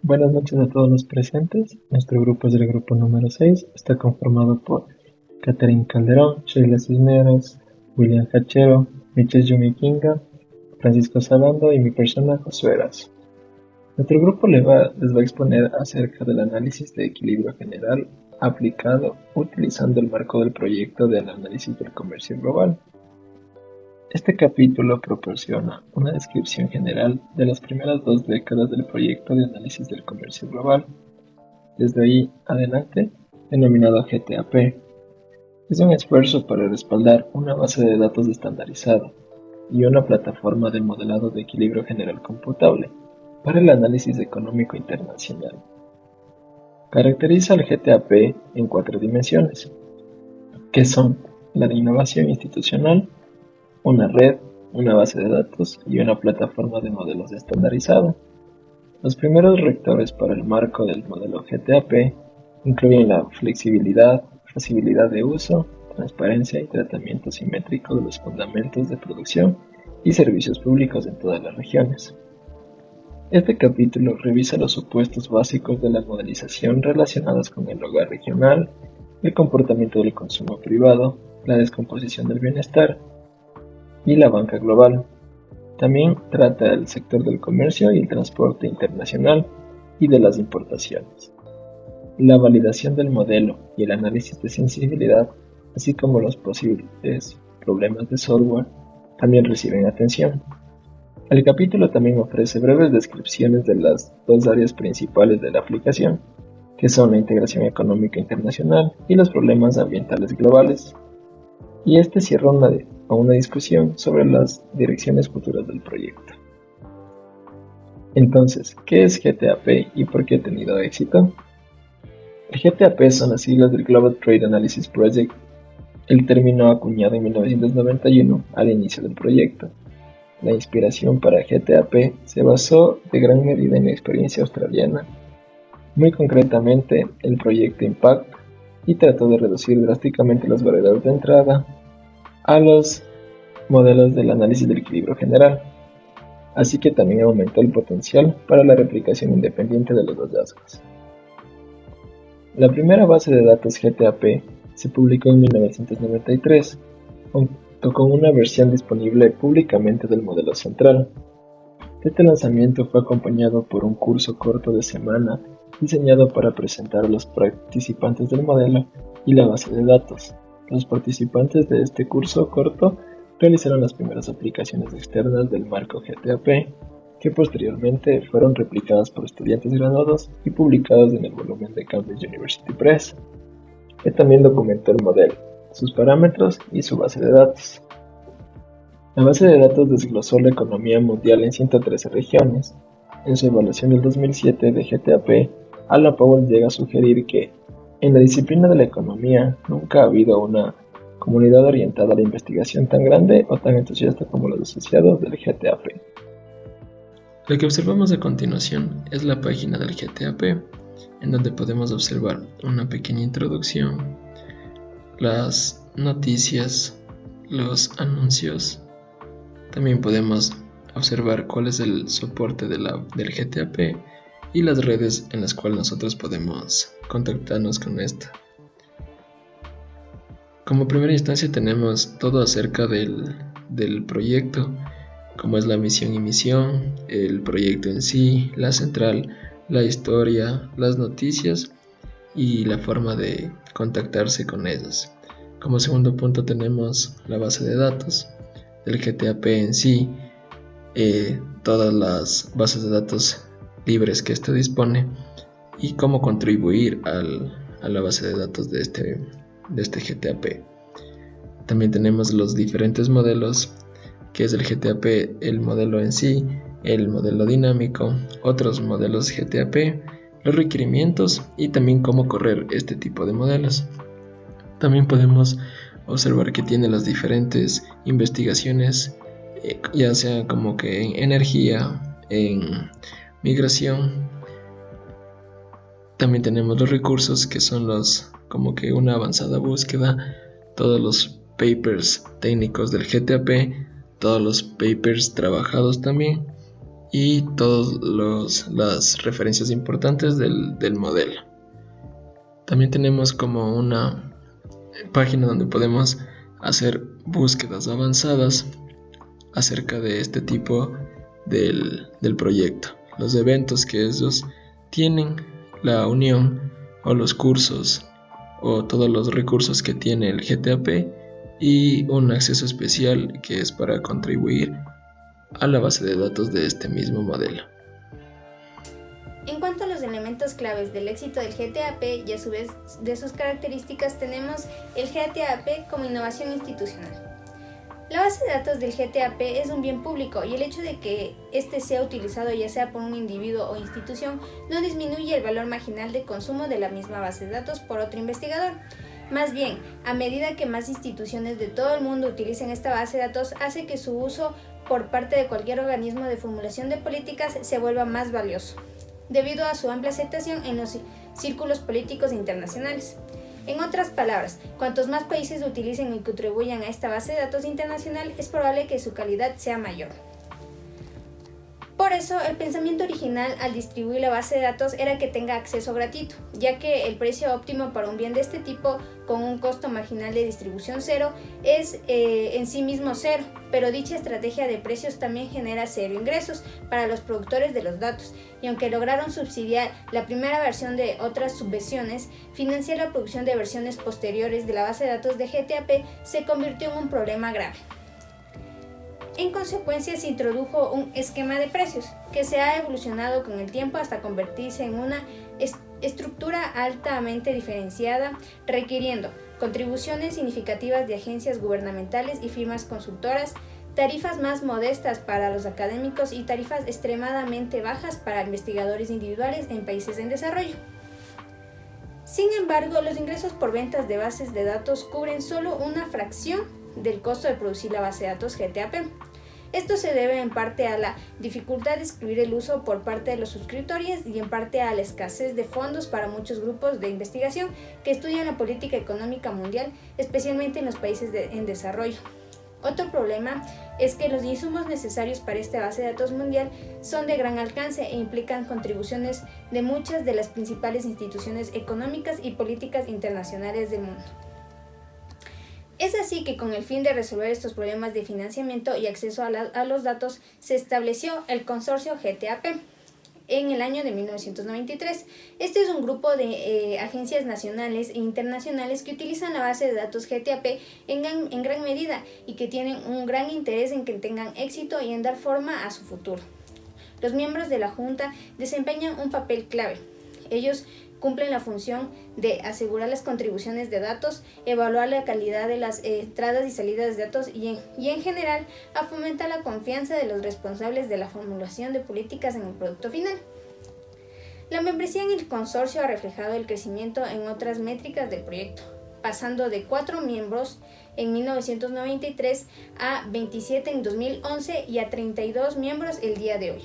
Buenas noches a todos los presentes. Nuestro grupo es el grupo número 6. Está conformado por Catherine Calderón, Sheila Cisneros, William Hachero, Michelle Yumi Kinga, Francisco Salando y mi persona, Josué Erazo. Nuestro grupo les va a exponer acerca del análisis de equilibrio general aplicado utilizando el marco del proyecto del análisis del comercio global. Este capítulo proporciona una descripción general de las primeras 2 décadas del proyecto de análisis del comercio global. Desde ahí adelante, denominado GTAP, es un esfuerzo para respaldar una base de datos estandarizada y una plataforma de modelado de equilibrio general computable para el análisis económico internacional. Caracteriza al GTAP en 4 dimensiones, que son la de innovación institucional, una red, una base de datos y una plataforma de modelos estandarizada. Los primeros rectores para el marco del modelo GTAP incluyen la flexibilidad, facilidad de uso, transparencia y tratamiento simétrico de los fundamentos de producción y servicios públicos en todas las regiones. Este capítulo revisa los supuestos básicos de la modelización relacionados con el hogar regional, el comportamiento del consumo privado, la descomposición del bienestar y la banca global. También trata el sector del comercio y el transporte internacional y de las importaciones. La validación del modelo y el análisis de sensibilidad, así como los posibles problemas de software, también reciben atención. El capítulo también ofrece breves descripciones de las 2 áreas principales de la aplicación, que son la integración económica internacional y los problemas ambientales globales. Y este cierra una discusión sobre las direcciones futuras del proyecto. Entonces, ¿qué es GTAP y por qué ha tenido éxito? El GTAP son las siglas del Global Trade Analysis Project, el término acuñado en 1991 al inicio del proyecto. La inspiración para GTAP se basó de gran medida en la experiencia australiana, muy concretamente el proyecto Impact, y trató de reducir drásticamente las barreras de entrada a los modelos del análisis del equilibrio general, así que también aumentó el potencial para la replicación independiente de los hallazgos. La primera base de datos GTAP se publicó en 1993, junto con una versión disponible públicamente del modelo central. Este lanzamiento fue acompañado por un curso corto de semana diseñado para presentar a los participantes del modelo y la base de datos. Los participantes de este curso corto realizaron las primeras aplicaciones externas del marco GTAP, que posteriormente fueron replicadas por estudiantes graduados y publicadas en el volumen de Cambridge University Press, que también documentó el modelo, sus parámetros y su base de datos. La base de datos desglosó la economía mundial en 113 regiones. En su evaluación del 2007 de GTAP, Alan Powell llega a sugerir que, en la disciplina de la economía, nunca ha habido una comunidad orientada a la investigación tan grande o tan entusiasta como los asociados del GTAP. Lo que observamos a continuación es la página del GTAP, en donde podemos observar una pequeña introducción, las noticias, los anuncios. También podemos observar cuál es el soporte del GTAP y las redes en las cuales nosotros podemos contactarnos con esta. Como primera instancia tenemos todo acerca del proyecto, como es la misión y misión, el proyecto en sí, la central, la historia, las noticias y la forma de contactarse con ellas. Como segundo punto tenemos la base de datos del GTAP en sí, todas las bases de datos libres que éste dispone y cómo contribuir a la base de datos de este GTAP. También tenemos los diferentes modelos, que es el GTAP, el modelo en sí, el modelo dinámico, otros modelos GTAP, los requerimientos y también cómo correr este tipo de modelos. También podemos observar que tiene las diferentes investigaciones, ya sea como que en energía, en migración. También tenemos los recursos, que son como que una avanzada búsqueda, todos los papers técnicos del GTAP, todos los papers trabajados también, y todas las referencias importantes del modelo. También tenemos como una página donde podemos hacer búsquedas avanzadas acerca de este tipo del proyecto, los eventos que ellos tienen, la unión o los cursos o todos los recursos que tiene el GTAP y un acceso especial que es para contribuir a la base de datos de este mismo modelo. En cuanto a los elementos claves del éxito del GTAP y a su vez de sus características, tenemos el GTAP como innovación institucional. La base de datos del GTAP es un bien público y el hecho de que éste sea utilizado ya sea por un individuo o institución no disminuye el valor marginal de consumo de la misma base de datos por otro investigador. Más bien, a medida que más instituciones de todo el mundo utilicen esta base de datos, hace que su uso por parte de cualquier organismo de formulación de políticas se vuelva más valioso, debido a su amplia aceptación en los círculos políticos internacionales. En otras palabras, cuantos más países utilicen y contribuyan a esta base de datos internacional, es probable que su calidad sea mayor. Por eso, el pensamiento original al distribuir la base de datos era que tenga acceso gratuito, ya que el precio óptimo para un bien de este tipo, con un costo marginal de distribución cero, es en sí mismo cero, pero dicha estrategia de precios también genera cero ingresos para los productores de los datos, y aunque lograron subsidiar la primera versión de otras subversiones, financiar la producción de versiones posteriores de la base de datos de GTAP se convirtió en un problema grave. En consecuencia, se introdujo un esquema de precios que se ha evolucionado con el tiempo hasta convertirse en una estructura altamente diferenciada, requiriendo contribuciones significativas de agencias gubernamentales y firmas consultoras, tarifas más modestas para los académicos y tarifas extremadamente bajas para investigadores individuales en países en desarrollo. Sin embargo, los ingresos por ventas de bases de datos cubren solo una fracción del costo de producir la base de datos GTAP. Esto se debe en parte a la dificultad de excluir el uso por parte de los suscriptores y en parte a la escasez de fondos para muchos grupos de investigación que estudian la política económica mundial, especialmente en los países en desarrollo. Otro problema es que los insumos necesarios para esta base de datos mundial son de gran alcance e implican contribuciones de muchas de las principales instituciones económicas y políticas internacionales del mundo. Es así que con el fin de resolver estos problemas de financiamiento y acceso a los datos, se estableció el consorcio GTAP en el año de 1993. Este es un grupo de agencias nacionales e internacionales que utilizan la base de datos GTAP en gran medida y que tienen un gran interés en que tengan éxito y en dar forma a su futuro. Los miembros de la Junta desempeñan un papel clave. Ellos cumplen la función de asegurar las contribuciones de datos, evaluar la calidad de las entradas y salidas de datos y en general a fomentar la confianza de los responsables de la formulación de políticas en el producto final. La membresía en el consorcio ha reflejado el crecimiento en otras métricas del proyecto, pasando de 4 miembros en 1993 a 27 en 2011 y a 32 miembros el día de hoy.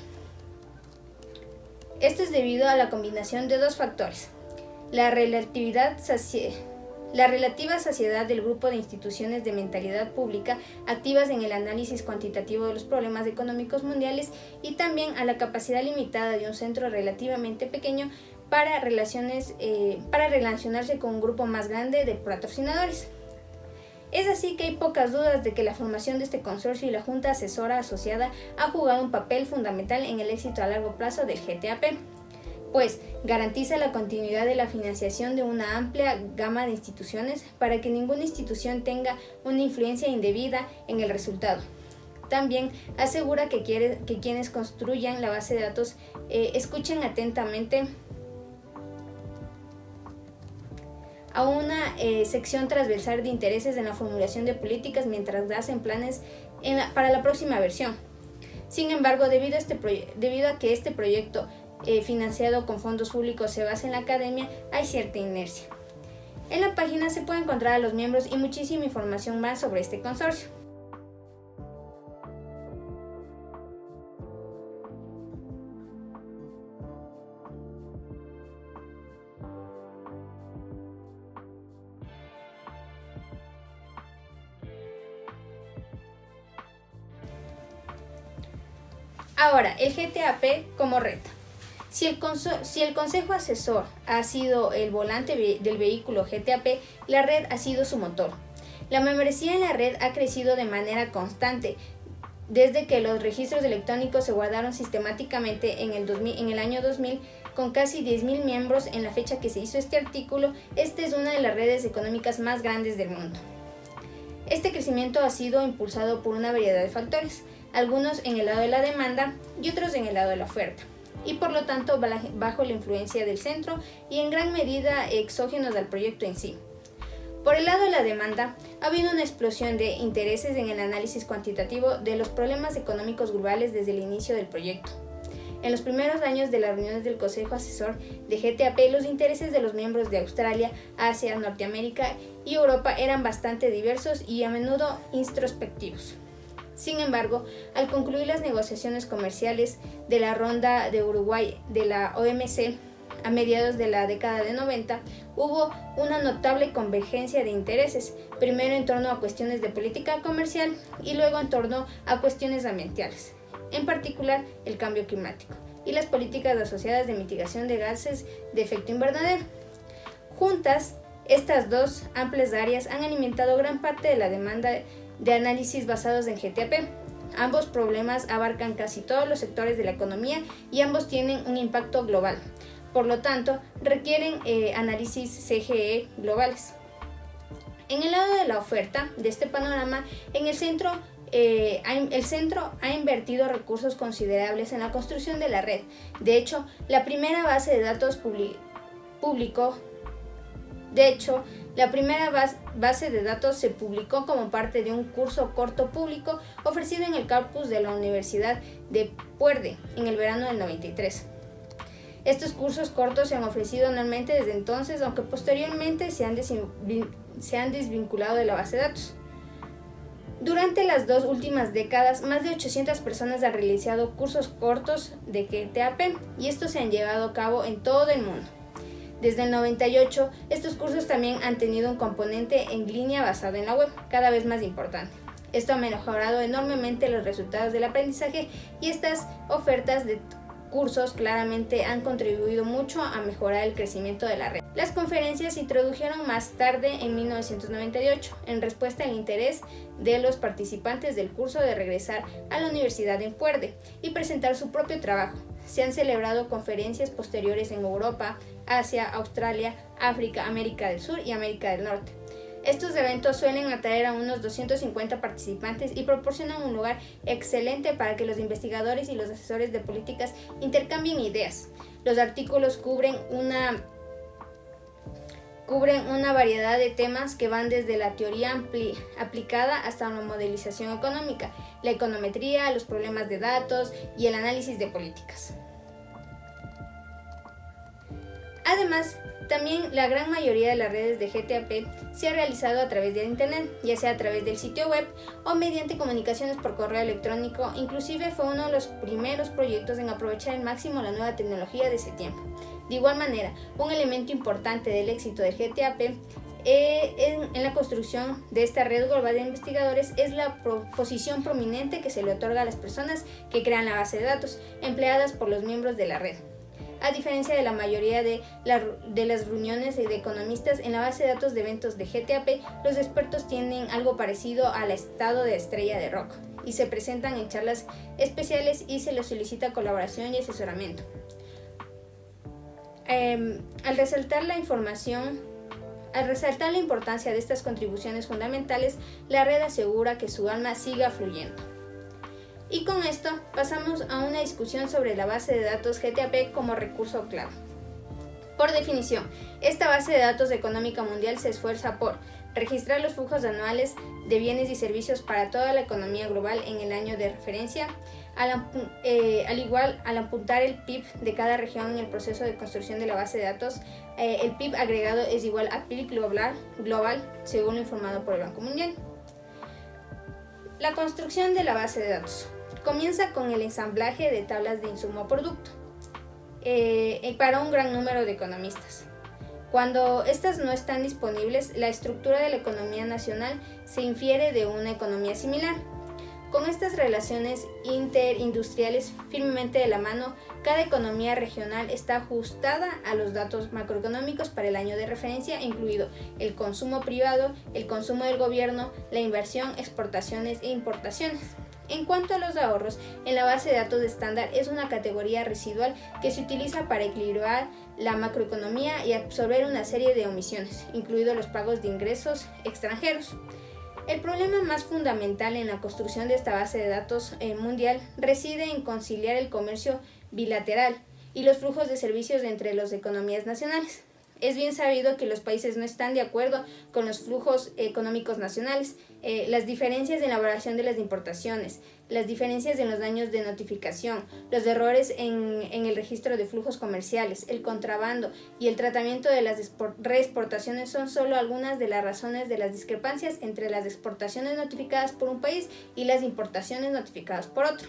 Esto es debido a la combinación de dos factores: la relativa saciedad del grupo de instituciones de mentalidad pública activas en el análisis cuantitativo de los problemas económicos mundiales y también a la capacidad limitada de un centro relativamente pequeño para relacionarse con un grupo más grande de patrocinadores. Es así que hay pocas dudas de que la formación de este consorcio y la junta asesora asociada ha jugado un papel fundamental en el éxito a largo plazo del GTAP, pues garantiza la continuidad de la financiación de una amplia gama de instituciones para que ninguna institución tenga una influencia indebida en el resultado. También asegura que quienes construyan la base de datos escuchen atentamente a una sección transversal de intereses en la formulación de políticas mientras hacen planes para la próxima versión. Sin embargo, debido a que este proyecto financiado con fondos públicos se basa en la academia, hay cierta inercia. En la página se puede encontrar a los miembros y muchísima información más sobre este consorcio. Ahora, el GTAP como red. Si el Consejo Asesor ha sido el volante del vehículo GTAP, la red ha sido su motor. La membresía en la red ha crecido de manera constante desde que los registros electrónicos se guardaron sistemáticamente en el año 2000, con casi 10.000 miembros en la fecha que se hizo este artículo. Esta es una de las redes económicas más grandes del mundo. Este crecimiento ha sido impulsado por una variedad de factores, algunos en el lado de la demanda y otros en el lado de la oferta, y por lo tanto bajo la influencia del centro y en gran medida exógenos al proyecto en sí. Por el lado de la demanda, ha habido una explosión de intereses en el análisis cuantitativo de los problemas económicos globales desde el inicio del proyecto. En los primeros años de las reuniones del Consejo Asesor de GTAP, los intereses de los miembros de Australia, Asia, Norteamérica y Europa eran bastante diversos y a menudo introspectivos. Sin embargo, al concluir las negociaciones comerciales de la ronda de Uruguay de la OMC a mediados de la década de 90, hubo una notable convergencia de intereses, primero en torno a cuestiones de política comercial y luego en torno a cuestiones ambientales, en particular el cambio climático y las políticas asociadas de mitigación de gases de efecto invernadero. Juntas, estas dos amplias áreas han alimentado gran parte de la demanda de análisis basados en GTAP. Ambos problemas abarcan casi todos los sectores de la economía y ambos tienen un impacto global. Por lo tanto, requieren análisis CGE globales. En el lado de la oferta de este panorama, el centro ha invertido recursos considerables en la construcción de la red. De hecho, la primera base de datos se publicó como parte de un curso corto público ofrecido en el campus de la Universidad de Puerde en el verano del 93. Estos cursos cortos se han ofrecido anualmente desde entonces, aunque posteriormente se han desvinculado de la base de datos. Durante las 2 últimas décadas, más de 800 personas han realizado cursos cortos de GTAP y estos se han llevado a cabo en todo el mundo. Desde el 98, estos cursos también han tenido un componente en línea basado en la web, cada vez más importante. Esto ha mejorado enormemente los resultados del aprendizaje y estas ofertas de cursos claramente han contribuido mucho a mejorar el crecimiento de la red. Las conferencias se introdujeron más tarde en 1998 en respuesta al interés de los participantes del curso de regresar a la universidad en Puerde y presentar su propio trabajo. Se han celebrado conferencias posteriores en Europa, Asia, Australia, África, América del Sur y América del Norte. Estos eventos suelen atraer a unos 250 participantes y proporcionan un lugar excelente para que los investigadores y los asesores de políticas intercambien ideas. Los artículos cubren una variedad de temas que van desde la teoría aplicada hasta la modelización económica, la econometría, los problemas de datos y el análisis de políticas. Además, también la gran mayoría de las redes de GTAP se ha realizado a través de Internet, ya sea a través del sitio web o mediante comunicaciones por correo electrónico. Inclusive fue uno de los primeros proyectos en aprovechar al máximo la nueva tecnología de ese tiempo. De igual manera, un elemento importante del éxito del GTAP en la construcción de esta red global de investigadores es la posición prominente que se le otorga a las personas que crean la base de datos empleadas por los miembros de la red. A diferencia de la mayoría de las reuniones de economistas en la base de datos de eventos de GTAP, los expertos tienen algo parecido al estado de estrella de rock y se presentan en charlas especiales y se les solicita colaboración y asesoramiento. Al resaltar la importancia de estas contribuciones fundamentales, la red asegura que su alma siga fluyendo. Y con esto pasamos a una discusión sobre la base de datos GTAP como recurso clave. Por definición, esta base de datos económica mundial se esfuerza por registrar los flujos anuales de bienes y servicios para toda la economía global en el año de referencia, al igual al apuntar el PIB de cada región en el proceso de construcción de la base de datos. El PIB agregado es igual a PIB global, según lo informado por el Banco Mundial. La construcción de la base de datos comienza con el ensamblaje de tablas de insumo-producto para un gran número de economistas. Cuando estas no están disponibles, la estructura de la economía nacional se infiere de una economía similar. Con estas relaciones interindustriales firmemente de la mano, cada economía regional está ajustada a los datos macroeconómicos para el año de referencia, incluido el consumo privado, el consumo del gobierno, la inversión, exportaciones e importaciones. En cuanto a los ahorros, en la base de datos de estándar es una categoría residual que se utiliza para equilibrar la macroeconomía y absorber una serie de omisiones, incluidos los pagos de ingresos extranjeros. El problema más fundamental en la construcción de esta base de datos mundial reside en conciliar el comercio bilateral y los flujos de servicios entre las economías nacionales. Es bien sabido que los países no están de acuerdo con los flujos económicos nacionales, las diferencias en la elaboración de las importaciones, las diferencias en los daños de notificación, los errores en el registro de flujos comerciales, el contrabando y el tratamiento de las reexportaciones son solo algunas de las razones de las discrepancias entre las exportaciones notificadas por un país y las importaciones notificadas por otro.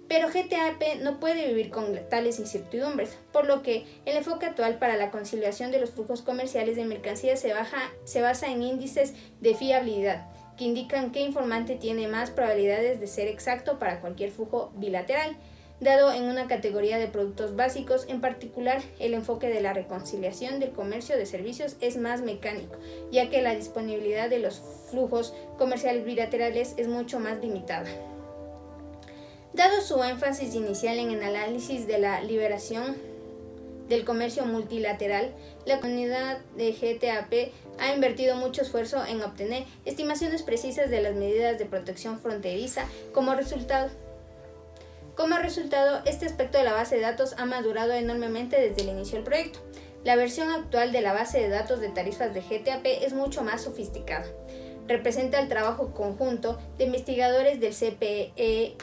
Pero GTAP no puede vivir con tales incertidumbres, por lo que el enfoque actual para la conciliación de los flujos comerciales de mercancías se basa en índices de fiabilidad, que indican qué informante tiene más probabilidades de ser exacto para cualquier flujo bilateral, dado en una categoría de productos básicos. En particular, el enfoque de la reconciliación del comercio de servicios es más mecánico, ya que la disponibilidad de los flujos comerciales bilaterales es mucho más limitada. Dado su énfasis inicial en el análisis de la liberación del comercio multilateral, la comunidad de GTAP ha invertido mucho esfuerzo en obtener estimaciones precisas de las medidas de protección fronteriza. Como resultado, este aspecto de la base de datos ha madurado enormemente desde el inicio del proyecto. La versión actual de la base de datos de tarifas de GTAP es mucho más sofisticada. Representa el trabajo conjunto de investigadores del CEPII,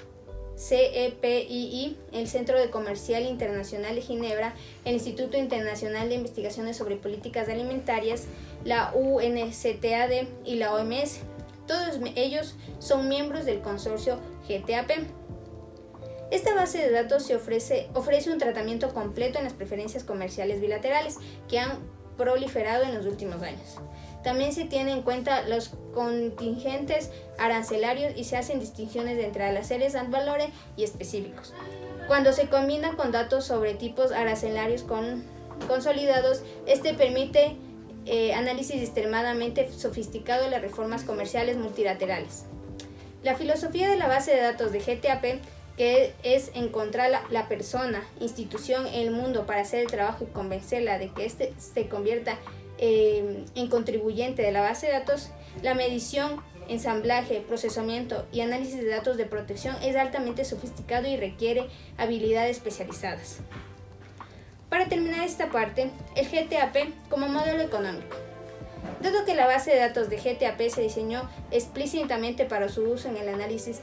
el Centro de Comercial Internacional de Ginebra, el Instituto Internacional de Investigaciones sobre Políticas Alimentarias, la UNCTAD y la OMS. Todos ellos son miembros del consorcio GTAP. Esta base de datos ofrece un tratamiento completo en las preferencias comerciales bilaterales que han proliferado en los últimos años. También se tienen en cuenta los contingentes arancelarios y se hacen distinciones entre aranceles ad valorem y específicos. Cuando se combina con datos sobre tipos arancelarios consolidados, este permite análisis extremadamente sofisticado de las reformas comerciales multilaterales. La filosofía de la base de datos de GTAP, que es encontrar la persona, institución en el mundo para hacer el trabajo y convencerla de que éste se convierta en contribuyente de la base de datos, la medición, ensamblaje, procesamiento y análisis de datos de protección es altamente sofisticado y requiere habilidades especializadas. Para terminar esta parte, el GTAP como modelo económico. Dado que la base de datos de GTAP se diseñó explícitamente para su uso en el análisis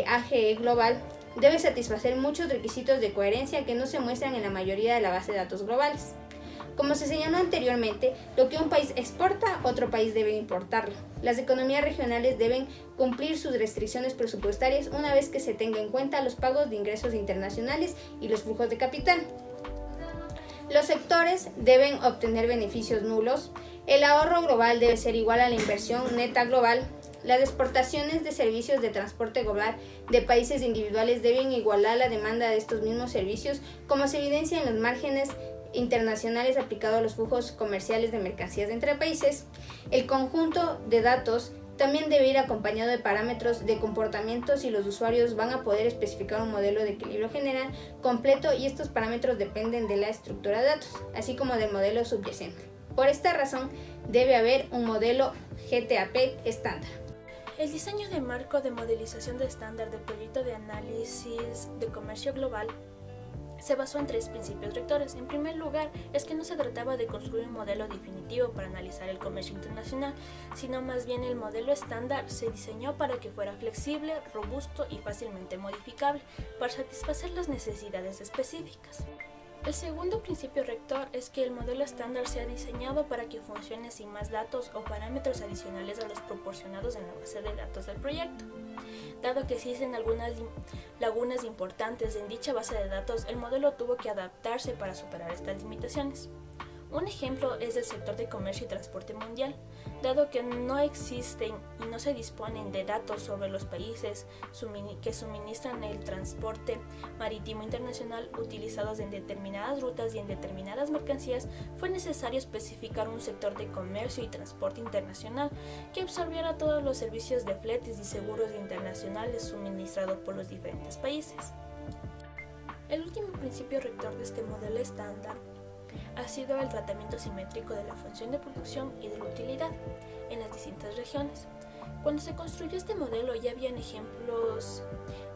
AGE global, debe satisfacer muchos requisitos de coherencia que no se muestran en la mayoría de las bases de datos globales. Como se señaló anteriormente, lo que un país exporta, otro país debe importarlo. Las economías regionales deben cumplir sus restricciones presupuestarias una vez que se tenga en cuenta los pagos de ingresos internacionales y los flujos de capital. Los sectores deben obtener beneficios nulos. El ahorro global debe ser igual a la inversión neta global. Las exportaciones de servicios de transporte global de países individuales deben igualar la demanda de estos mismos servicios, como se evidencia en los márgenes internacionales aplicados a los flujos comerciales de mercancías entre países. El conjunto de datos también debe ir acompañado de parámetros de comportamientos y los usuarios van a poder especificar un modelo de equilibrio general completo y estos parámetros dependen de la estructura de datos, así como del modelo subyacente. Por esta razón, debe haber un modelo GTAP estándar. El diseño de marco de modelización de estándar del proyecto de análisis de comercio global se basó en 3 principios rectores. En primer lugar, es que no se trataba de construir un modelo definitivo para analizar el comercio internacional, sino más bien el modelo estándar se diseñó para que fuera flexible, robusto y fácilmente modificable para satisfacer las necesidades específicas. El segundo principio rector es que el modelo estándar sea diseñado para que funcione sin más datos o parámetros adicionales a los proporcionados en la base de datos del proyecto. Dado que existen algunas lagunas importantes en dicha base de datos, el modelo tuvo que adaptarse para superar estas limitaciones. Un ejemplo es el sector de comercio y transporte mundial, dado que no existen y no se disponen de datos sobre los países que suministran el transporte marítimo internacional utilizados en determinadas rutas y en determinadas mercancías. Fue necesario especificar un sector de comercio y transporte internacional que absorbiera todos los servicios de fletes y seguros internacionales suministrados por los diferentes países. El último principio rector de este modelo estándar ha sido el tratamiento simétrico de la función de producción y de la utilidad en las distintas regiones. Cuando se construyó este modelo ya habían ejemplos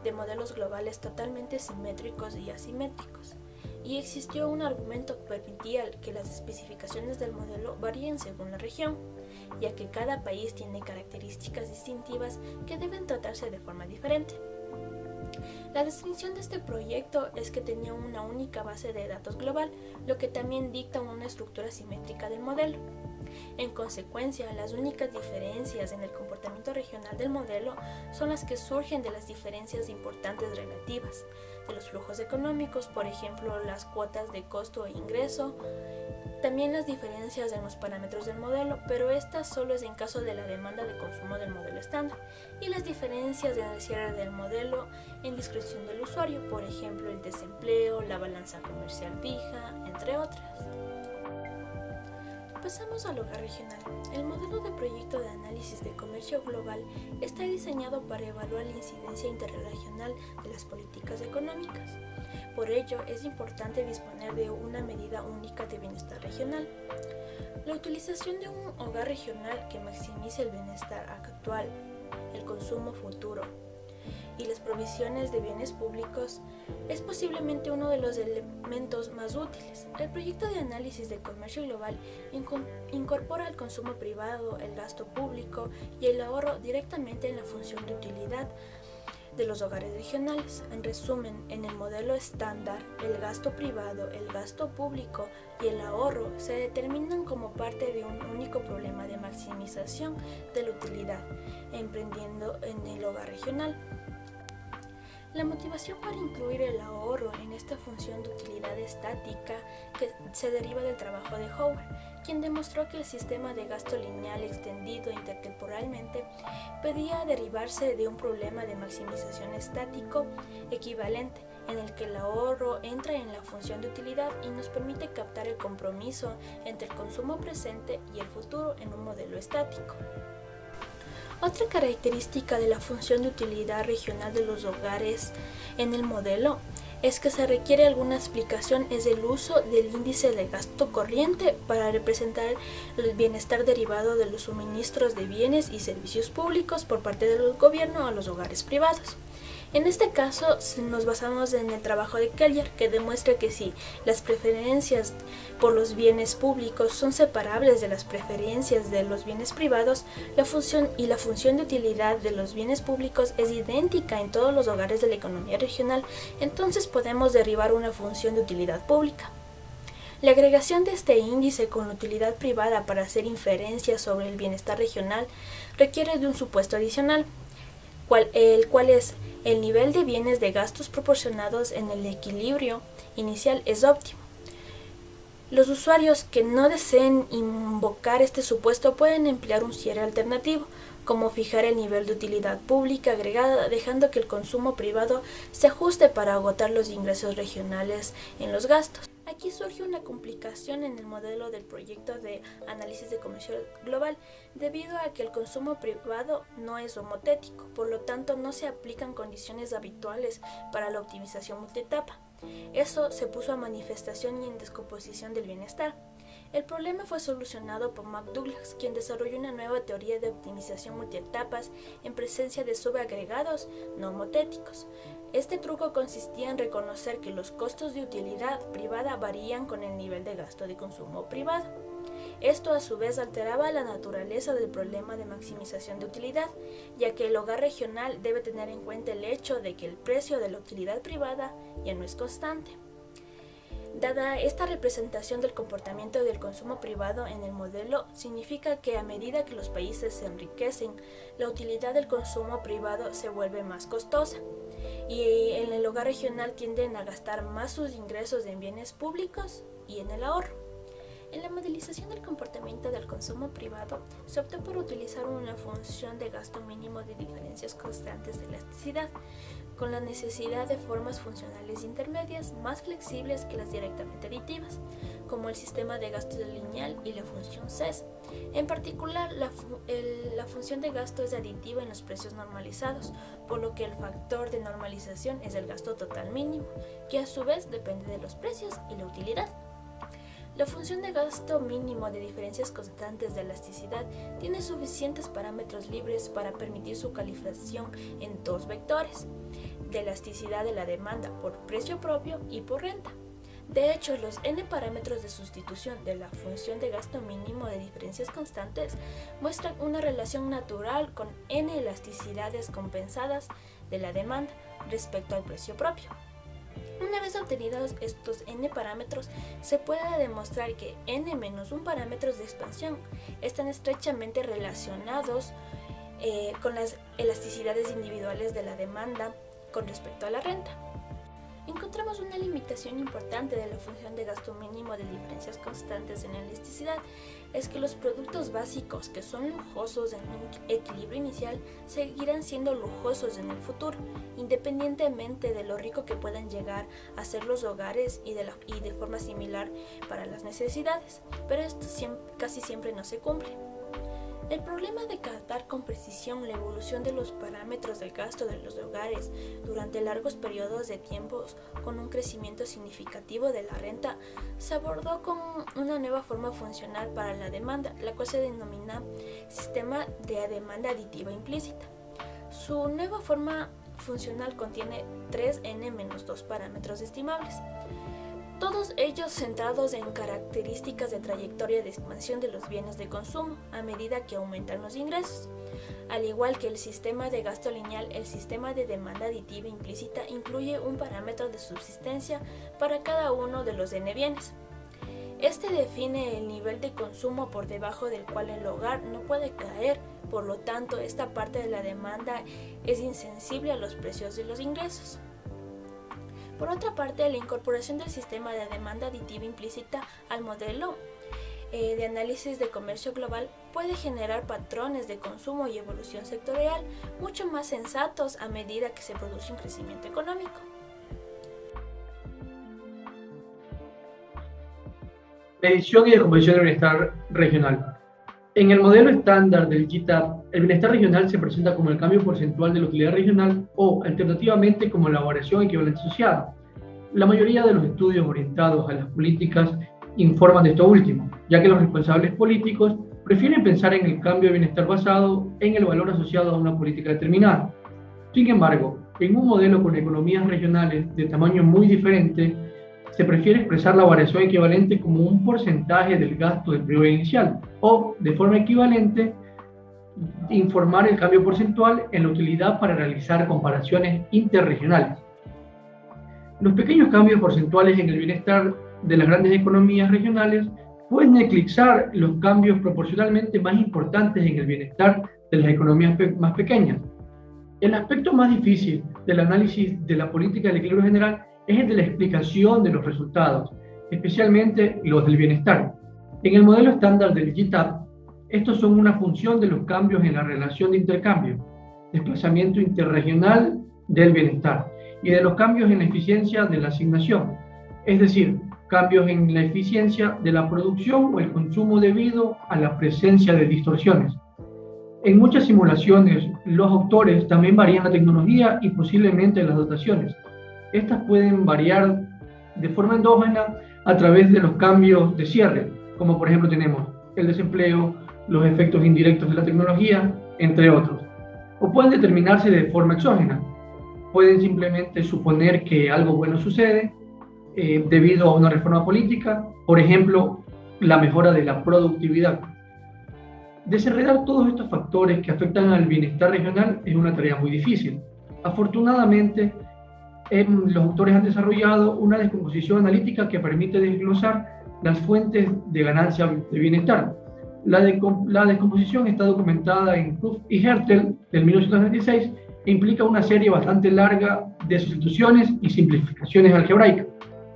de modelos globales totalmente simétricos y asimétricos, y existió un argumento que permitía que las especificaciones del modelo varíen según la región, ya que cada país tiene características distintivas que deben tratarse de forma diferente. La distinción de este proyecto es que tenía una única base de datos global, lo que también dicta una estructura simétrica del modelo. En consecuencia, las únicas diferencias en el comportamiento regional del modelo son las que surgen de las diferencias importantes relativas, de los flujos económicos, por ejemplo, las cuotas de costo e ingreso, también las diferencias en los parámetros del modelo, pero estas solo es en caso de la demanda de consumo del modelo estándar, y las diferencias en el cierre del modelo en discreción del usuario, por ejemplo, el desempleo, la balanza comercial fija, entre otras. Pasamos al hogar regional. El modelo de proyecto de análisis de comercio global está diseñado para evaluar la incidencia interregional de las políticas económicas. Por ello, es importante disponer de una medida única de bienestar regional. La utilización de un hogar regional que maximice el bienestar actual, el consumo futuro y las provisiones de bienes públicos es posiblemente uno de los elementos más útiles. El proyecto de análisis de comercio global incorpora el consumo privado, el gasto público y el ahorro directamente en la función de utilidad de los hogares regionales. En resumen, en el modelo estándar, el gasto privado, el gasto público y el ahorro se determinan como parte de un único problema de maximización de la utilidad, emprendiendo en el hogar regional. La motivación para incluir el ahorro en esta función de utilidad estática que se deriva del trabajo de Howard, quien demostró que el sistema de gasto lineal extendido intertemporalmente podía derivarse de un problema de maximización estático equivalente, en el que el ahorro entra en la función de utilidad y nos permite captar el compromiso entre el consumo presente y el futuro en un modelo estático. Otra característica de la función de utilidad regional de los hogares en el modelo es que se requiere alguna explicación es el uso del índice de gasto corriente para representar el bienestar derivado de los suministros de bienes y servicios públicos por parte del gobierno a los hogares privados. En este caso nos basamos en el trabajo de Collier, que demuestra que si las preferencias por los bienes públicos son separables de las preferencias de los bienes privados, la función de utilidad de los bienes públicos es idéntica en todos los hogares de la economía regional, entonces podemos derivar una función de utilidad pública. La agregación de este índice con la utilidad privada para hacer inferencias sobre el bienestar regional requiere de un supuesto adicional, el cual es el nivel de bienes de gastos proporcionados en el equilibrio inicial es óptimo. Los usuarios que no deseen invocar este supuesto pueden emplear un cierre alternativo, como fijar el nivel de utilidad pública agregada, dejando que el consumo privado se ajuste para agotar los ingresos regionales en los gastos. Aquí surge una complicación en el modelo del proyecto de análisis de comercio global, debido a que el consumo privado no es homotético, por lo tanto no se aplican condiciones habituales para la optimización multietapa. Eso se puso a manifestación y en descomposición del bienestar. El problema fue solucionado por McDouglas, quien desarrolló una nueva teoría de optimización multietapas en presencia de subagregados no homotéticos. Este truco consistía en reconocer que los costos de utilidad privada varían con el nivel de gasto de consumo privado. Esto a su vez alteraba la naturaleza del problema de maximización de utilidad, ya que el hogar regional debe tener en cuenta el hecho de que el precio de la utilidad privada ya no es constante. Dada esta representación del comportamiento del consumo privado en el modelo, significa que a medida que los países se enriquecen, la utilidad del consumo privado se vuelve más costosa, y en el hogar regional tienden a gastar más sus ingresos en bienes públicos y en el ahorro. En la modelización del comportamiento del consumo privado, se optó por utilizar una función de gasto mínimo de diferencias constantes de elasticidad, con la necesidad de formas funcionales intermedias más flexibles que las directamente aditivas, como el sistema de gasto lineal y la función CES. En particular, la función de gasto es aditiva en los precios normalizados, por lo que el factor de normalización es el gasto total mínimo, que a su vez depende de los precios y la utilidad. La función de gasto mínimo de diferencias constantes de elasticidad tiene suficientes parámetros libres para permitir su calibración en dos vectores, de elasticidad de la demanda por precio propio y por renta. De hecho, los n parámetros de sustitución de la función de gasto mínimo de diferencias constantes muestran una relación natural con n elasticidades compensadas de la demanda respecto al precio propio. Una vez obtenidos estos n parámetros, se puede demostrar que n menos 1 parámetros de expansión están estrechamente relacionados con las elasticidades individuales de la demanda con respecto a la renta. Encontramos una limitación importante de la función de gasto mínimo de diferencias constantes en la elasticidad, es que los productos básicos que son lujosos en un equilibrio inicial seguirán siendo lujosos en el futuro, independientemente de lo rico que puedan llegar a ser los hogares y de forma similar para las necesidades, pero esto casi siempre no se cumple. El problema de captar con precisión la evolución de los parámetros del gasto de los hogares durante largos periodos de tiempos con un crecimiento significativo de la renta se abordó con una nueva forma funcional para la demanda, la cual se denomina sistema de demanda aditiva implícita. Su nueva forma funcional contiene 3n-2 parámetros estimables, todos ellos centrados en características de trayectoria de expansión de los bienes de consumo a medida que aumentan los ingresos. Al igual que el sistema de gasto lineal, el sistema de demanda aditiva implícita incluye un parámetro de subsistencia para cada uno de los n bienes. Este define el nivel de consumo por debajo del cual el hogar no puede caer, por lo tanto, esta parte de la demanda es insensible a los precios de los ingresos. Por otra parte, la incorporación del sistema de demanda aditiva implícita al modelo de análisis de comercio global puede generar patrones de consumo y evolución sectorial mucho más sensatos a medida que se produce un crecimiento económico. Medición y decomposición del bienestar regional. En el modelo estándar del GTAP, el bienestar regional se presenta como el cambio porcentual de la utilidad regional o, alternativamente, como la variación equivalente asociada. La mayoría de los estudios orientados a las políticas informan de esto último, ya que los responsables políticos prefieren pensar en el cambio de bienestar basado en el valor asociado a una política determinada. Sin embargo, en un modelo con economías regionales de tamaño muy diferente, se prefiere expresar la variación equivalente como un porcentaje del gasto del periodo inicial o, de forma equivalente, informar el cambio porcentual en la utilidad para realizar comparaciones interregionales. Los pequeños cambios porcentuales en el bienestar de las grandes economías regionales pueden eclipsar los cambios proporcionalmente más importantes en el bienestar de las economías más pequeñas. El aspecto más difícil del análisis de la política del equilibrio general es el de la explicación de los resultados, especialmente los del bienestar. En el modelo estándar del GTAP, estos son una función de los cambios en la relación de intercambio, desplazamiento interregional del bienestar, y de los cambios en la eficiencia de la asignación, es decir, cambios en la eficiencia de la producción o el consumo debido a la presencia de distorsiones. En muchas simulaciones, los autores también varían la tecnología y posiblemente las dotaciones. Estas pueden variar de forma endógena a través de los cambios de cierre, como por ejemplo tenemos el desempleo, los efectos indirectos de la tecnología, entre otros. O pueden determinarse de forma exógena. Pueden simplemente suponer que algo bueno sucede debido a una reforma política, por ejemplo, la mejora de la productividad. Desenredar todos estos factores que afectan al bienestar regional es una tarea muy difícil. Afortunadamente, los autores han desarrollado una descomposición analítica que permite desglosar las fuentes de ganancia de bienestar. La descomposición está documentada en Krupp y Hertel del 1996 e implica una serie bastante larga de sustituciones y simplificaciones algebraicas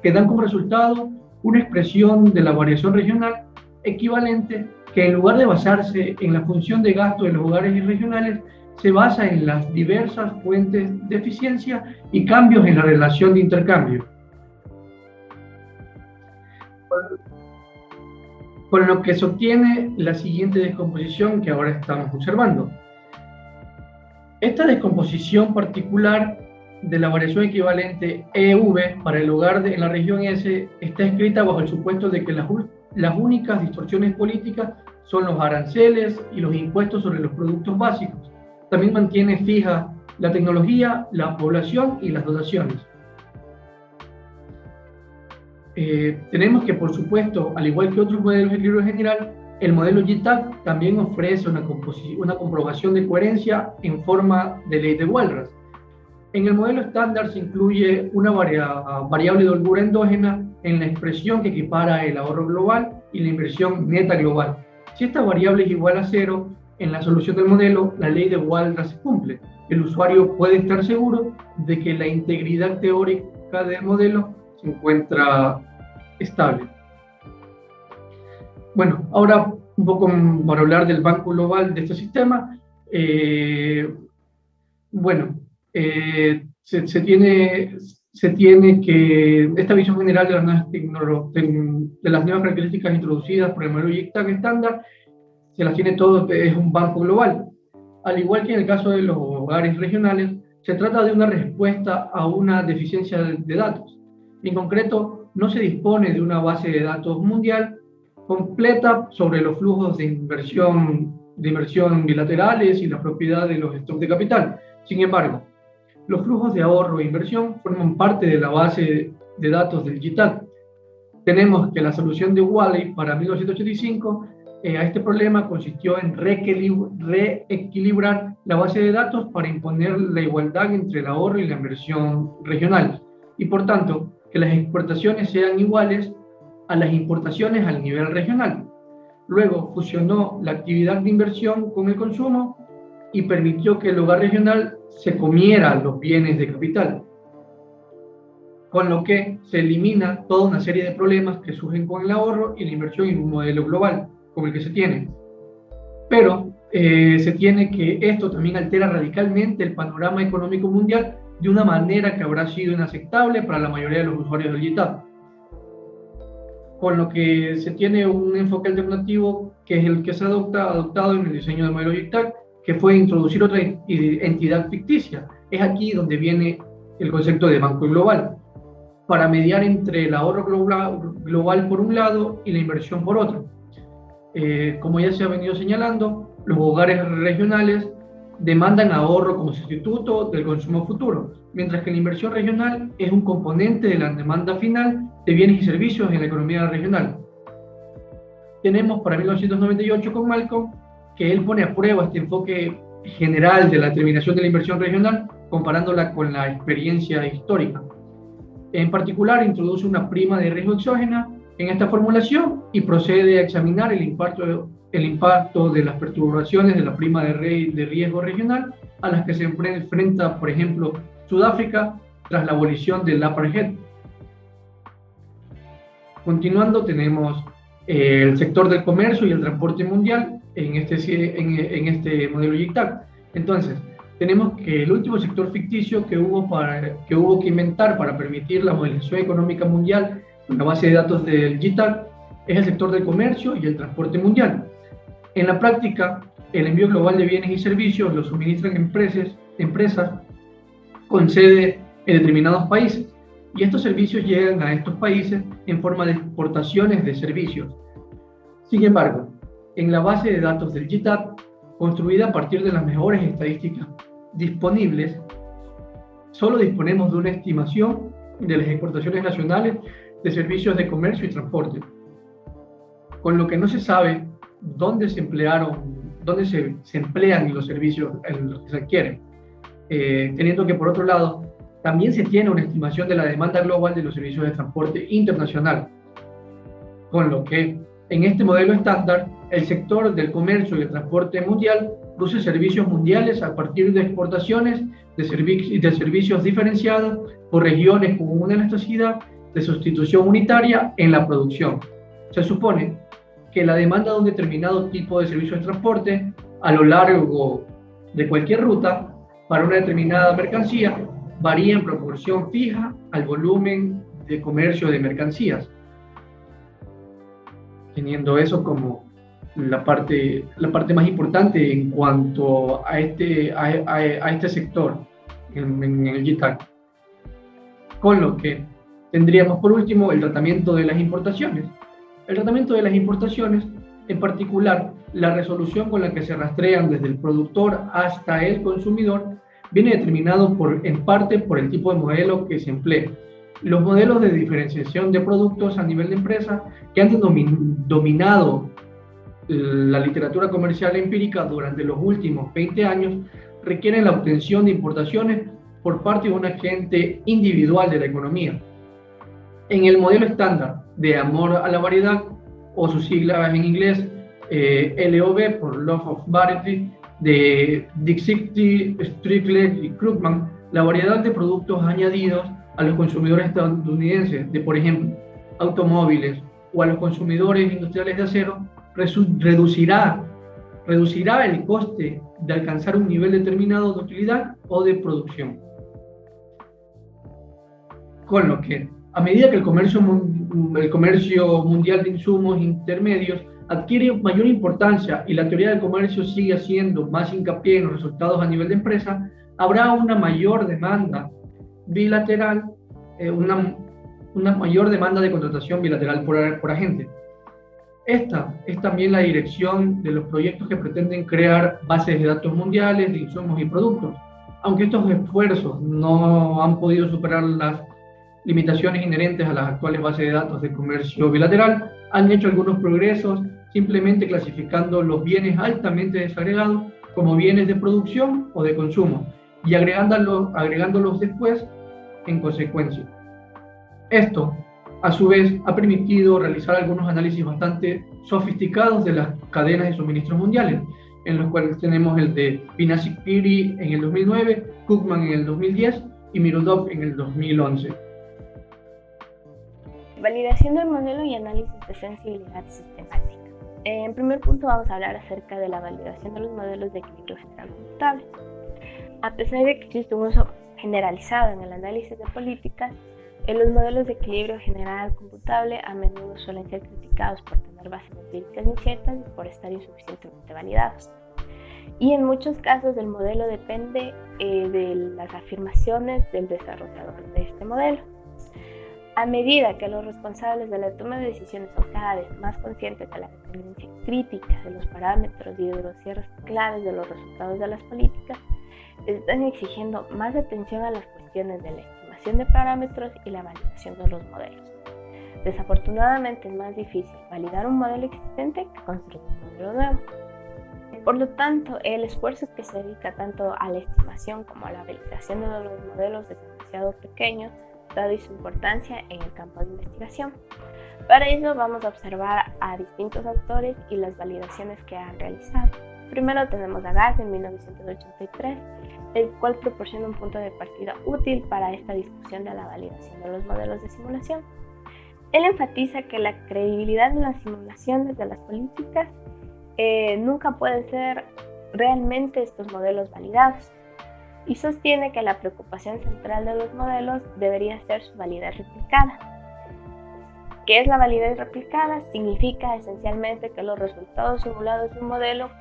que dan como resultado una expresión de la variación regional equivalente que en lugar de basarse en la función de gasto de los hogares regionales, se basa en las diversas fuentes de eficiencia y cambios en la relación de intercambio. Con lo que se obtiene la siguiente descomposición que ahora estamos observando. Esta descomposición particular de la variación equivalente EV para el hogar en la región S está escrita bajo el supuesto de que las únicas distorsiones políticas son los aranceles y los impuestos sobre los productos básicos. También mantiene fija la tecnología, la población y las dotaciones. Tenemos que, por supuesto, al igual que otros modelos de equilibrio general, el modelo GTAC también ofrece una comprobación de coherencia en forma de ley de Walras. En el modelo estándar se incluye una variable de holgura endógena en la expresión que equipara el ahorro global y la inversión neta global. Si esta variable es igual a 0, en la solución del modelo, la ley de Walras se cumple. El usuario puede estar seguro de que la integridad teórica del modelo se encuentra estable. Bueno, ahora un poco para hablar del banco global de este sistema. Se tiene que esta visión general de las nuevas características introducidas por el modelo GTAC estándar, se las tiene todo, es un banco global. Al igual que en el caso de los hogares regionales, se trata de una respuesta a una deficiencia de datos. En concreto, no se dispone de una base de datos mundial completa sobre los flujos de inversión bilaterales y la propiedad de los stocks de capital. Sin embargo, los flujos de ahorro e inversión forman parte de la base de datos del GTAC. Tenemos que la solución de Wally para 1985 a este problema consistió en reequilibrar la base de datos para imponer la igualdad entre el ahorro y la inversión regional, y por tanto, que las exportaciones sean iguales a las importaciones al nivel regional. Luego fusionó la actividad de inversión con el consumo y permitió que el hogar regional se comiera los bienes de capital, con lo que se elimina toda una serie de problemas que surgen con el ahorro y la inversión en un modelo global, como el que se tiene. Pero se tiene que esto también altera radicalmente el panorama económico mundial de una manera que habrá sido inaceptable para la mayoría de los usuarios del GTAC. Con lo que se tiene un enfoque alternativo, que es el que se ha adoptado en el diseño del modelo GTAC, que fue introducir otra entidad ficticia. Es aquí donde viene el concepto de banco global, para mediar entre el ahorro global por un lado y la inversión por otro. Como ya se ha venido señalando, los hogares regionales demandan ahorro como sustituto del consumo futuro, mientras que la inversión regional es un componente de la demanda final de bienes y servicios en la economía regional. Tenemos para 1998 con Malcolm que él pone a prueba este enfoque general de la determinación de la inversión regional, comparándola con la experiencia histórica. En particular, introduce una prima de riesgo exógena en esta formulación y procede a examinar el impacto de las perturbaciones de la prima de riesgo regional a las que se enfrenta, por ejemplo, Sudáfrica tras la abolición del apartheid. Continuando, tenemos el sector del comercio y el transporte mundial en este modelo GTAC. Entonces, tenemos que el último sector ficticio que hubo que inventar para permitir la modelización económica mundial con la base de datos del GTAC es el sector del comercio y el transporte mundial. En la práctica, el envío global de bienes y servicios lo suministran empresas con sede en determinados países, y estos servicios llegan a estos países en forma de exportaciones de servicios. Sin embargo, en la base de datos del GTAC, construida a partir de las mejores estadísticas disponibles, solo disponemos de una estimación de las exportaciones nacionales de servicios de comercio y transporte, con lo que no se sabe dónde se emplean los servicios en los que se adquieren, teniendo que, por otro lado, también se tiene una estimación de la demanda global de los servicios de transporte internacional, con lo que en este modelo estándar el sector del comercio y el transporte mundial produce servicios mundiales a partir de exportaciones de servicios diferenciados por regiones con una elasticidad de sustitución unitaria en la producción. Se supone que la demanda de un determinado tipo de servicio de transporte a lo largo de cualquier ruta para una determinada mercancía varía en proporción fija al volumen de comercio de mercancías, teniendo eso como la parte más importante en cuanto a este sector en el GTAC. Con lo que tendríamos por último el tratamiento de las importaciones. El tratamiento de las importaciones, en particular la resolución con la que se rastrean desde el productor hasta el consumidor, viene determinado en parte por el tipo de modelo que se emplee. Los modelos de diferenciación de productos a nivel de empresa que han dominado la literatura comercial empírica durante los últimos 20 años requieren la obtención de importaciones por parte de un agente individual de la economía. En el modelo estándar de amor a la variedad, o sus siglas en inglés LOV por Love of Variety, de Dixit, Strickler y Krugman, la variedad de productos añadidos a los consumidores estadounidenses de, por ejemplo, automóviles o a los consumidores industriales de acero reducirá el coste de alcanzar un nivel determinado de utilidad o de producción. Con lo que, a medida que el comercio mundial de insumos intermedios adquiere mayor importancia y la teoría del comercio sigue haciendo más hincapié en los resultados a nivel de empresa, habrá una mayor demanda bilateral, una mayor demanda de contratación bilateral por agente. Esta es también la dirección de los proyectos que pretenden crear bases de datos mundiales de insumos y productos. Aunque estos esfuerzos no han podido superar las limitaciones inherentes a las actuales bases de datos de comercio bilateral, han hecho algunos progresos simplemente clasificando los bienes altamente desagregados como bienes de producción o de consumo y agregándolos después en consecuencia. Esto, a su vez, ha permitido realizar algunos análisis bastante sofisticados de las cadenas de suministros mundiales, en los cuales tenemos el de Pinacci-Piri en el 2009, Cookman en el 2010 y Mirudov en el 2011. Validación del modelo y análisis de sensibilidad sistemática. En primer punto vamos a hablar acerca de la validación de los modelos de equilibrio general computable. A pesar de que existe un uso generalizado en el análisis de políticas, los modelos de equilibrio general computable a menudo suelen ser criticados por tener bases empíricas inciertas y por estar insuficientemente validados. Y en muchos casos el modelo depende de las afirmaciones del desarrollador de este modelo. A medida que los responsables de la toma de decisiones son cada vez más conscientes de la dependencia crítica de los parámetros y de los cierres claves de los resultados de las políticas, están exigiendo más atención a las cuestiones de la estimación de parámetros y la validación de los modelos. Desafortunadamente es más difícil validar un modelo existente que construir un modelo nuevo. Por lo tanto, el esfuerzo que se dedica tanto a la estimación como a la validación de los modelos es demasiado pequeño, dada su importancia en el campo de investigación. Para ello vamos a observar a distintos autores y las validaciones que han realizado. Primero tenemos a Gass en 1983, el cual proporciona un punto de partida útil para esta discusión de la validación de los modelos de simulación. Él enfatiza que la credibilidad de las simulaciones de las políticas nunca puede ser realmente estos modelos validados, y sostiene que la preocupación central de los modelos debería ser su validez replicada. ¿Qué es la validez replicada? Significa esencialmente que los resultados simulados de un modelo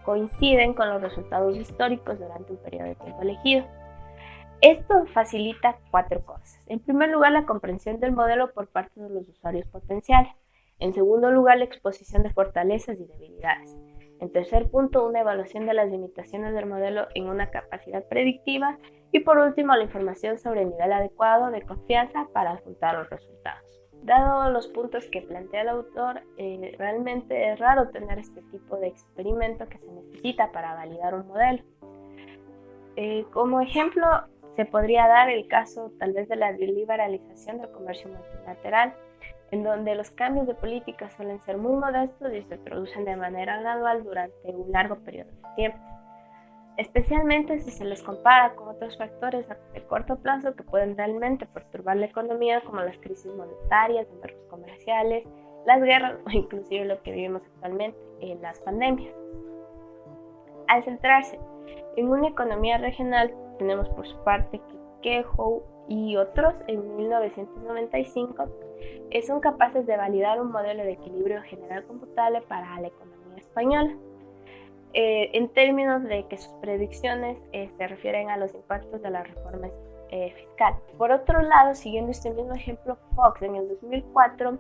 coinciden con los resultados históricos durante un periodo de tiempo elegido. Esto facilita 4 cosas. En primer lugar, la comprensión del modelo por parte de los usuarios potenciales. En segundo lugar, la exposición de fortalezas y debilidades. En tercer punto, una evaluación de las limitaciones del modelo en una capacidad predictiva. Y por último, la información sobre el nivel adecuado de confianza para ajustar los resultados. Dado los puntos que plantea el autor, realmente es raro tener este tipo de experimento que se necesita para validar un modelo. Como ejemplo, se podría dar el caso tal vez de la liberalización del comercio multilateral, en donde los cambios de política suelen ser muy modestos y se producen de manera gradual durante un largo periodo de tiempo, especialmente si se les compara con otros factores de corto plazo que pueden realmente perturbar la economía, como las crisis monetarias, de mercados comerciales las guerras o inclusive lo que vivimos actualmente, las pandemias. Al centrarse en una economía regional, tenemos por su parte que Kehoe y otros en 1995 son capaces de validar un modelo de equilibrio general computable para la economía española, en términos de que sus predicciones se refieren a los impactos de la reforma fiscal. Por otro lado, siguiendo este mismo ejemplo, Fox en el 2004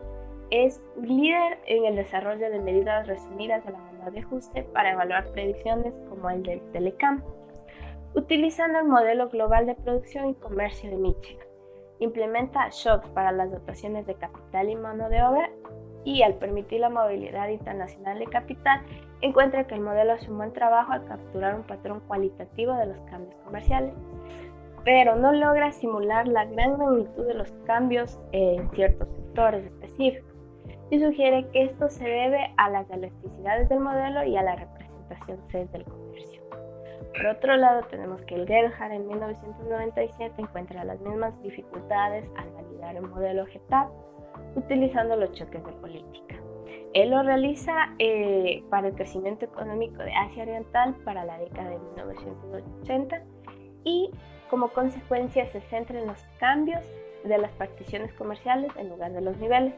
es un líder en el desarrollo de medidas resumidas de la banda de ajuste para evaluar predicciones como el del Telecom, utilizando el modelo global de producción y comercio de Michigan. Implementa shocks para las dotaciones de capital y mano de obra y al permitir la movilidad internacional de capital, encuentra que el modelo hace un buen trabajo al capturar un patrón cualitativo de los cambios comerciales, pero no logra simular la gran magnitud de los cambios en ciertos sectores específicos y sugiere que esto se debe a las elasticidades del modelo y a la representación C del comercio. Por otro lado, tenemos que el Gerhard en 1997 encuentra las mismas dificultades al validar el modelo GTAP utilizando los choques de política. Él lo realiza para el crecimiento económico de Asia Oriental para la década de 1980 y como consecuencia se centra en los cambios de las particiones comerciales en lugar de los niveles,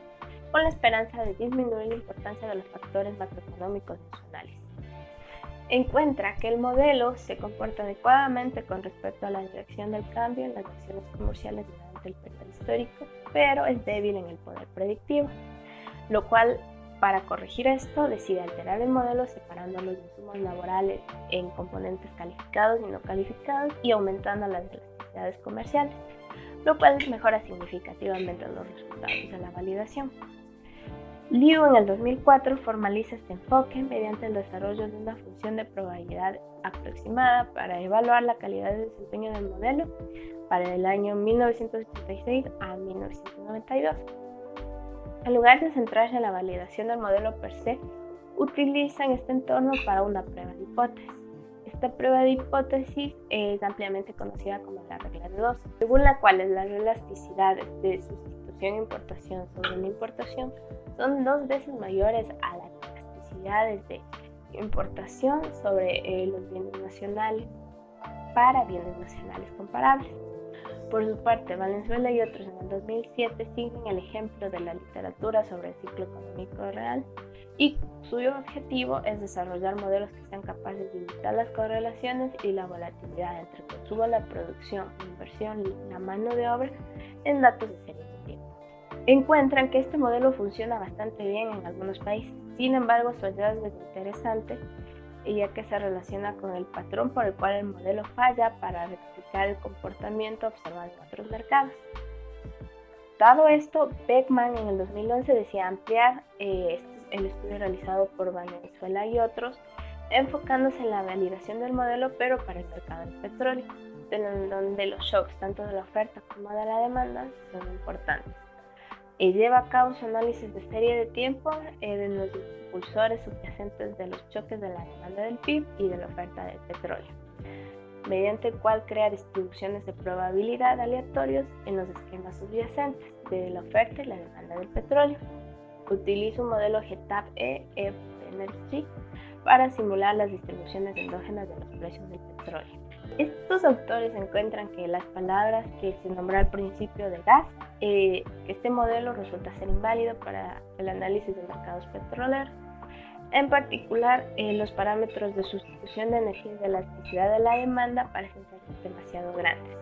con la esperanza de disminuir la importancia de los factores macroeconómicos nacionales. Encuentra que el modelo se comporta adecuadamente con respecto a la dirección del cambio en las acciones comerciales durante el periodo histórico, pero es débil en el poder predictivo, lo cual, para corregir esto, decide alterar el modelo separando los insumos laborales en componentes calificados y no calificados y aumentando las elasticidades comerciales, lo cual mejora significativamente los resultados de la validación. Liu en el 2004 formaliza este enfoque mediante el desarrollo de una función de probabilidad aproximada para evaluar la calidad de desempeño del modelo para el año 1986 a 1992. En lugar de centrarse en la validación del modelo per se, utilizan este entorno para una prueba de hipótesis. Esta prueba de hipótesis es ampliamente conocida como la regla de 2, según la cual las elasticidades de sustitución e importación sobre la importación son 2 veces mayores a las elasticidades de importación sobre los bienes nacionales para bienes nacionales comparables. Por su parte, Valenzuela y otros en el 2007 siguen el ejemplo de la literatura sobre el ciclo económico real y su objetivo es desarrollar modelos que sean capaces de limitar las correlaciones y la volatilidad entre el consumo, la producción, la inversión y la mano de obra en datos de serie de tiempo. Encuentran que este modelo funciona bastante bien en algunos países, sin embargo su hallazgo es interesante ya que se relaciona con el patrón por el cual el modelo falla para replicar el comportamiento observado en otros mercados. Dado esto, Beckman en el 2011 decía ampliar el estudio realizado por Valenzuela y otros, enfocándose en la validación del modelo pero para el mercado del petróleo, en donde los shocks tanto de la oferta como de la demanda son importantes. Lleva a cabo su análisis de serie de tiempo de los impulsores subyacentes de los choques de la demanda del PIB y de la oferta del petróleo, mediante el cual crea distribuciones de probabilidad aleatorios en los esquemas subyacentes de la oferta y la demanda del petróleo. Utiliza un modelo GTAP-E-Energy para simular las distribuciones endógenas de los precios del petróleo. Estos autores encuentran que las palabras que se nombró al principio de gas, este modelo resulta ser inválido para el análisis de mercados petroleros. En particular, los parámetros de sustitución de energía y de elasticidad de la demanda parecen ser demasiado grandes.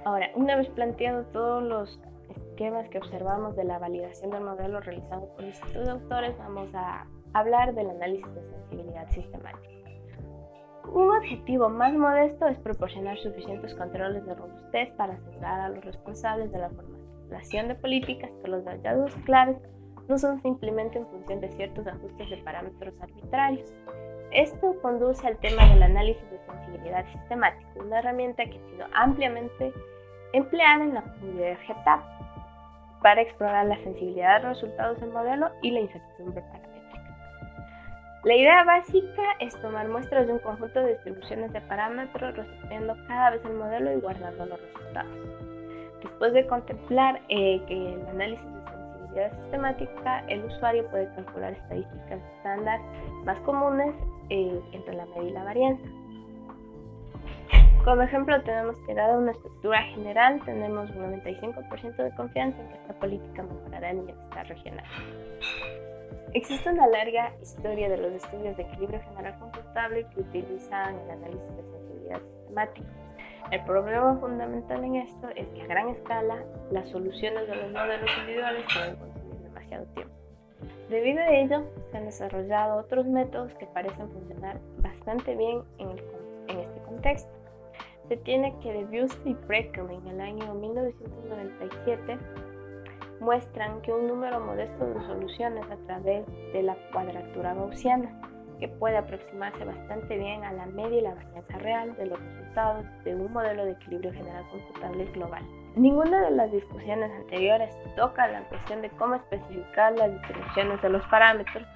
Ahora, una vez planteado todos los esquemas que observamos de la validación del modelo realizado por estos autores, vamos a hablar del análisis de sensibilidad sistemática. Un objetivo más modesto es proporcionar suficientes controles de robustez para asegurar a los responsables de la formulación de políticas que los hallazgos claves no son simplemente en función de ciertos ajustes de parámetros arbitrarios. Esto conduce al tema del análisis de sensibilidad sistemática, una herramienta que ha sido ampliamente empleada en la comunidad GTAP para explorar la sensibilidad de los resultados del modelo y la incertidumbre paramétrica. La idea básica es tomar muestras de un conjunto de distribuciones de parámetros, resolviendo cada vez el modelo y guardando los resultados. Después de contemplar que el análisis de sensibilidad sensibilidad sistemática, el usuario puede calcular estadísticas estándar más comunes entre la media y la varianza. Como ejemplo, tenemos que dada una estructura general, tenemos un 95% de confianza en que esta política mejorará el bienestar regional. Existe una larga historia de los estudios de equilibrio general computable que utilizan el análisis de sensibilidad sistemática. El problema fundamental en esto es que a gran escala las soluciones de los modelos individuales pueden consumir demasiado tiempo. Debido a ello, se han desarrollado otros métodos que parecen funcionar bastante bien en este contexto. Se tiene que Debusky y Prekel en el año 1997 muestran que un número modesto de soluciones a través de la cuadratura gaussiana, que puede aproximarse bastante bien a la media y la varianza real de los resultados de un modelo de equilibrio general computable global. Ninguna de las discusiones anteriores toca la cuestión de cómo especificar las distribuciones de los parámetros,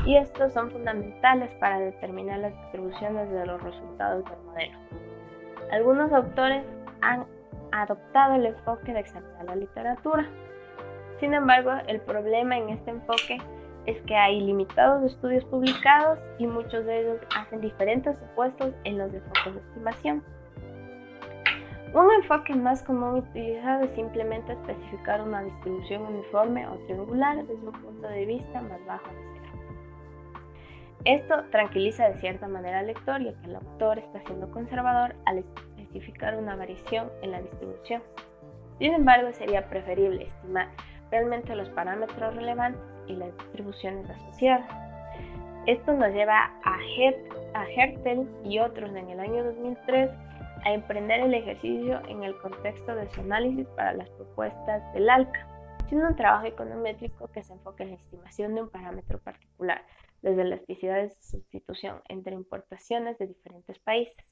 y estos son fundamentales para determinar las distribuciones de los resultados del modelo. Algunos autores han adoptado el enfoque de examinar la literatura. Sin embargo, el problema en este enfoque es que hay limitados estudios publicados y muchos de ellos hacen diferentes supuestos en los enfoques de estimación. Un enfoque más común utilizado es simplemente especificar una distribución uniforme o triangular desde un punto de vista más bajo de cero. Esto tranquiliza de cierta manera al lector, ya que el autor está siendo conservador al especificar una variación en la distribución. Sin embargo, sería preferible estimar realmente los parámetros relevantes y las distribuciones asociadas. Esto nos lleva a Hertel y otros en el año 2003 a emprender el ejercicio en el contexto de su análisis para las propuestas del ALCA, siendo un trabajo econométrico que se enfoca en la estimación de un parámetro particular, desde las elasticidades de sustitución entre importaciones de diferentes países.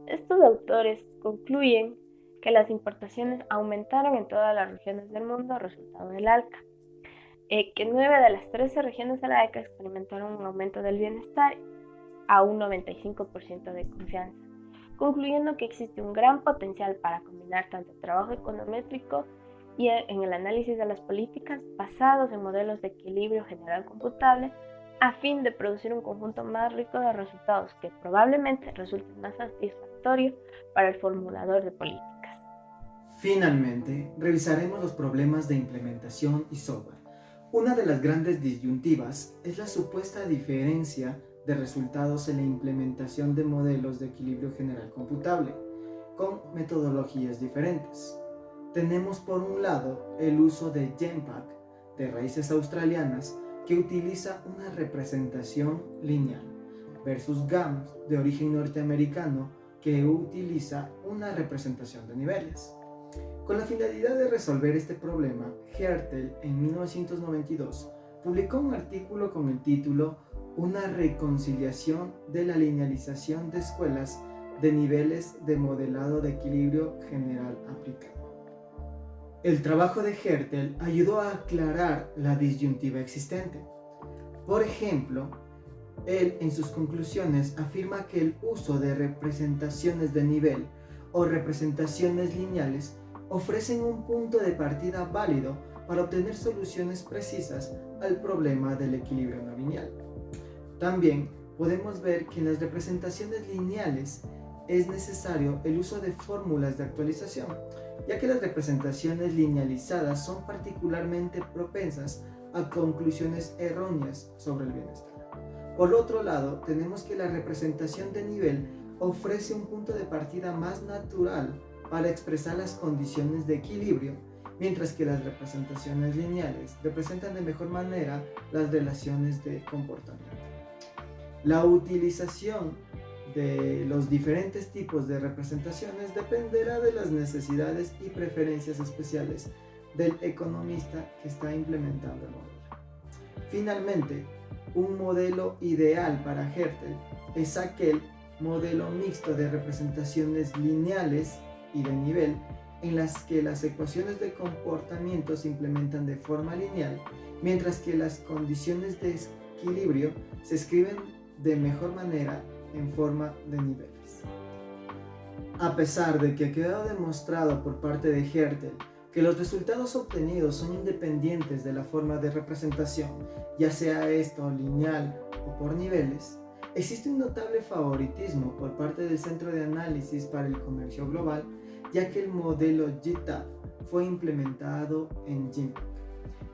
Estos autores concluyen que las importaciones aumentaron en todas las regiones del mundo resultado del ALCA, que 9 de las 13 regiones de la ALCA experimentaron un aumento del bienestar a un 95% de confianza, concluyendo que existe un gran potencial para combinar tanto trabajo econométrico y en el análisis de las políticas basados en modelos de equilibrio general computable a fin de producir un conjunto más rico de resultados que probablemente resulten más satisfactorios para el formulador de políticas. Finalmente, revisaremos los problemas de implementación y software. Una de las grandes disyuntivas es la supuesta diferencia de resultados en la implementación de modelos de equilibrio general computable, con metodologías diferentes. Tenemos por un lado el uso de GenPack, de raíces australianas, que utiliza una representación lineal, versus GAMS, de origen norteamericano, que utiliza una representación de niveles. Con la finalidad de resolver este problema, Hertel en 1992 publicó un artículo con el título Una reconciliación de la linealización de escuelas de niveles de modelado de equilibrio general aplicado. El trabajo de Hertel ayudó a aclarar la disyuntiva existente. Por ejemplo, él en sus conclusiones afirma que el uso de representaciones de nivel o representaciones lineales ofrecen un punto de partida válido para obtener soluciones precisas al problema del equilibrio no lineal. También podemos ver que en las representaciones lineales es necesario el uso de fórmulas de actualización, ya que las representaciones linealizadas son particularmente propensas a conclusiones erróneas sobre el bienestar. Por otro lado, tenemos que la representación de nivel ofrece un punto de partida más natural para expresar las condiciones de equilibrio, mientras que las representaciones lineales representan de mejor manera las relaciones de comportamiento. La utilización de los diferentes tipos de representaciones dependerá de las necesidades y preferencias especiales del economista que está implementando el modelo. Finalmente, un modelo ideal para Hertel es aquel modelo mixto de representaciones lineales y de nivel en las que las ecuaciones de comportamiento se implementan de forma lineal, mientras que las condiciones de equilibrio se escriben de mejor manera en forma de niveles. A pesar de que ha quedado demostrado por parte de Hertel que los resultados obtenidos son independientes de la forma de representación, ya sea esto lineal o por niveles, existe un notable favoritismo por parte del Centro de Análisis para el Comercio Global, ya que el modelo GitHub fue implementado en Genpact.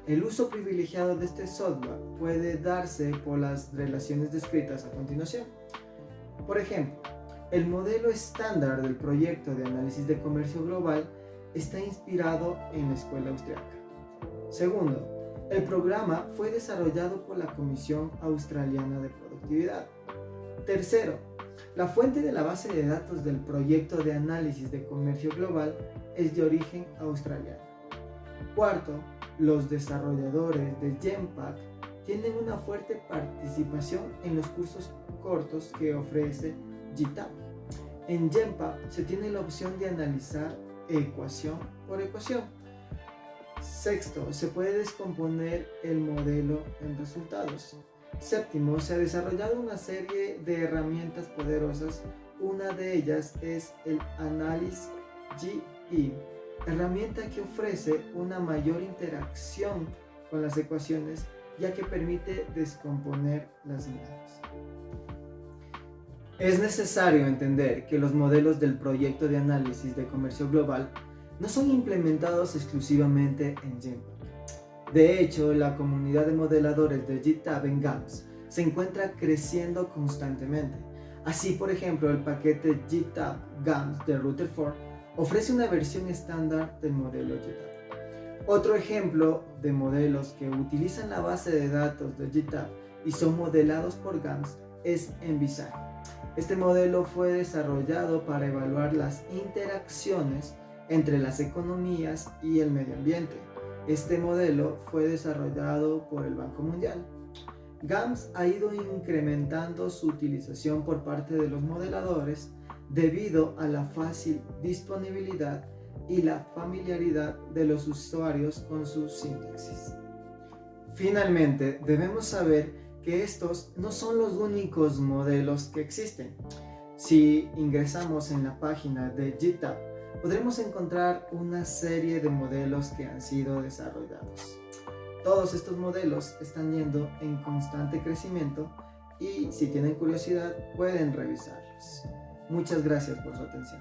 El uso privilegiado de este software puede darse por las relaciones descritas a continuación. Por ejemplo, el modelo estándar del proyecto de análisis de comercio global está inspirado en la escuela austriaca. Segundo, el programa fue desarrollado por la Comisión Australiana de Productividad. Tercero, la fuente de la base de datos del proyecto de análisis de comercio global es de origen australiano. Cuarto, los desarrolladores de Genpact tienen una fuerte participación en los cursos cortos que ofrece GitHub. En Genpact se tiene la opción de analizar ecuación por ecuación. Sexto, se puede descomponer el modelo en resultados. Séptimo, se ha desarrollado una serie de herramientas poderosas. Una de ellas es el Analysis GE, herramienta que ofrece una mayor interacción con las ecuaciones, ya que permite descomponer las mismas. Es necesario entender que los modelos del proyecto de análisis de comercio global no son implementados exclusivamente en Genpact. De hecho, la comunidad de modeladores de GitHub en GAMS se encuentra creciendo constantemente. Así, por ejemplo, el paquete GitHub GAMS de Rutherford ofrece una versión estándar del modelo GitHub. Otro ejemplo de modelos que utilizan la base de datos de GitHub y son modelados por GAMS es Envisage. Este modelo fue desarrollado para evaluar las interacciones entre las economías y el medio ambiente. Este modelo fue desarrollado por el Banco Mundial. GAMS ha ido incrementando su utilización por parte de los modeladores debido a la fácil disponibilidad y la familiaridad de los usuarios con su sintaxis. Finalmente, debemos saber que estos no son los únicos modelos que existen. Si ingresamos en la página de GitHub, podremos encontrar una serie de modelos que han sido desarrollados. Todos estos modelos están yendo en constante crecimiento y si tienen curiosidad pueden revisarlos. Muchas gracias por su atención.